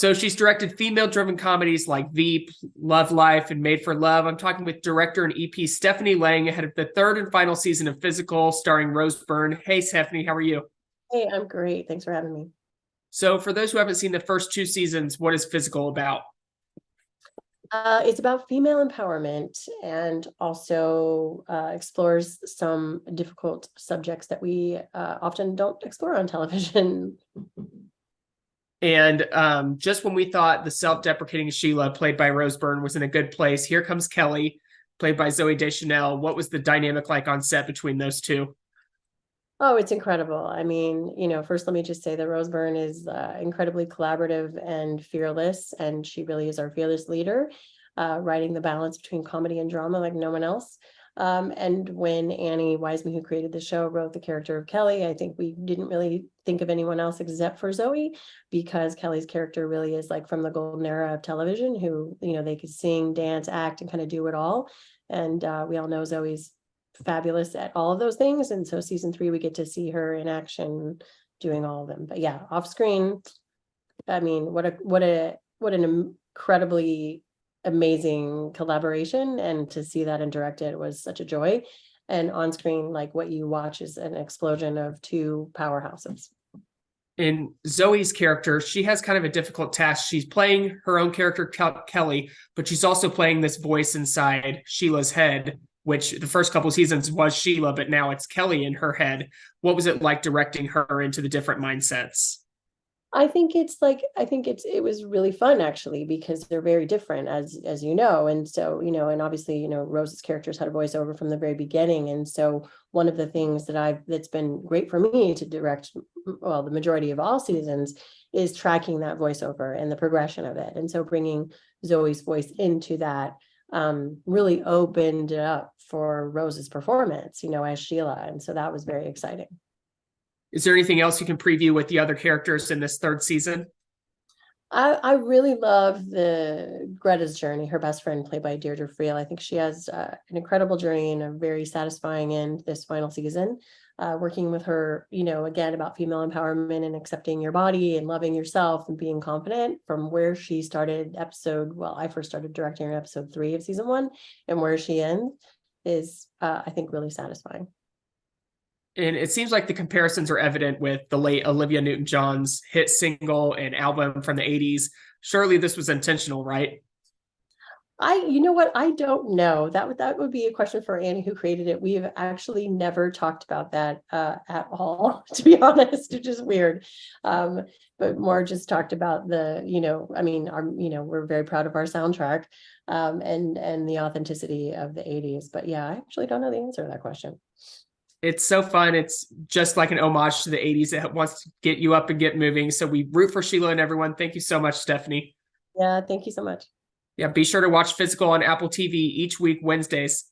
So she's directed female-driven comedies like Veep, Love Life, and Made for Love. I'm talking with director and EP Stephanie Laing ahead of the third and final season of Physical, starring Rose Byrne. Hey, Stephanie, how are you? Hey, I'm great. Thanks for having me. So for those who haven't seen the first two seasons, what is Physical about? It's about female empowerment and also explores some difficult subjects that we often don't explore on television. And just when we thought the self-deprecating Sheila, played by Rose Byrne, was in a good place, here comes Kelly, played by Zooey Deschanel. What was the dynamic like on set between those two? Oh, it's incredible. I mean, first let me just say that Rose Byrne is incredibly collaborative and fearless, and she really is our fearless leader, writing the balance between comedy and drama like no one else. And when Annie Wiseman, who created the show, wrote the character of Kelly, I think we didn't really think of anyone else except for Zooey, because Kelly's character really is like from the golden era of television, who, they could sing, dance, act, and kind of do it all. And we all know Zooey's fabulous at all of those things. And so season 3, we get to see her in action doing all of them. But yeah, off screen, I mean, what an incredibly amazing collaboration, and to see that and direct it was such a joy. And on screen, like what you watch is an explosion of two powerhouses. In Zoe's character, she has kind of a difficult task. She's playing her own character, Kelly, but she's also playing this voice inside Sheila's head, which the first couple seasons was Sheila, but now it's Kelly in her head. What was it like directing her into the different mindsets? I think it was really fun, actually, because they're very different, as you know. And so, and obviously, Rose's characters had a voiceover from the very beginning. And so one of the things that's been great for me to direct, well, the majority of all seasons, is tracking that voiceover and the progression of it. And so bringing Zoe's voice into that really opened it up for Rose's performance, as Sheila. And so that was very exciting. Is there anything else you can preview with the other characters in this third season? I really love the Greta's journey, her best friend, played by Deirdre Friel. I think she has an incredible journey and a very satisfying end this final season. Working with her, again, about female empowerment and accepting your body and loving yourself and being confident, from where she started I first started directing her in episode 3 of season 1, and where she ends is, I think, really satisfying. And it seems like the comparisons are evident with the late Olivia Newton-John's hit single and album from the 80s. Surely this was intentional, right? You know what? I don't know. That would be a question for Annie, who created it. We've actually never talked about that at all, to be honest, which is weird. But more just talked about we're very proud of our soundtrack, and the authenticity of the 80s. But yeah, I actually don't know the answer to that question. It's so fun. It's just like an homage to the 80s that wants to get you up and get moving. So we root for Sheila and everyone. Thank you so much, Stephanie. Yeah, thank you so much. Yeah, be sure to watch Physical on Apple TV each week, Wednesdays.